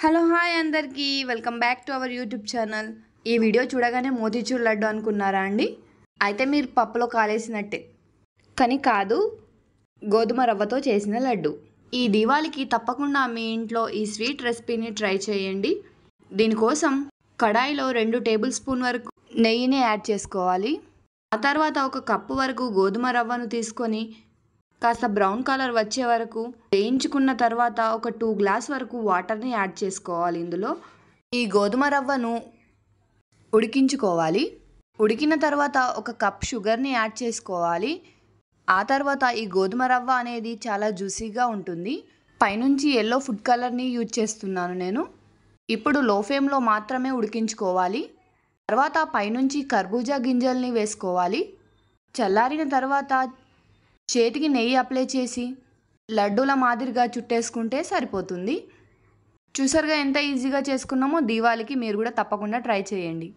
Hello hi అందరికీ welcome back to our YouTube channel. ఈ video చూడగానే మోతీచూర్ లడ్డు అనుకున్నారా అండి? అయితే మీరు పప్పులో కాలేసినట్టే. కానీ కాదు, గోధుమ రవ్వతో చేసిన లడ్డు. ఈ దీవాళికి తప్పకుండా మీ ఇంట్లో ఈ స్వీట్ రెసిపీని ట్రై చేయండి. దీనికోసం కడాయిలో 2 టేబుల్ స్పూన్ వరకు నెయ్యిని యాడ్ చేసుకోవాలి. ఆ తర్వాత 1 కప్పు వరకు గోధుమ రవ్వను తీసుకొని కాస్త బ్రౌన్ కలర్ వచ్చే వరకు వేయించుకున్న తర్వాత ఒక 2 గ్లాస్ వరకు వాటర్ని యాడ్ చేసుకోవాలి. ఇందులో ఈ గోధుమ రవ్వను ఉడికించుకోవాలి. ఉడికిన తర్వాత 1 కప్ షుగర్ని యాడ్ చేసుకోవాలి. ఆ తర్వాత ఈ గోధుమ రవ్వ అనేది చాలా జ్యూసీగా ఉంటుంది. పైనుంచి ఎల్లో ఫుడ్ కలర్ని యూజ్ చేస్తున్నాను నేను. ఇప్పుడు లో ఫ్లేమ్లో మాత్రమే ఉడికించుకోవాలి. తర్వాత పైనుంచి కర్బూజా గింజల్ని వేసుకోవాలి. చల్లారిన తర్వాత చేతికి నెయ్యి అప్లై చేసి లడ్డూల మాదిరిగా చుట్టేసుకుంటే సరిపోతుంది. చూసారుగా ఎంత ఈజీగా చేసుకున్నామో. దీవాళికి మీరు కూడా తప్పకుండా ట్రై చేయండి.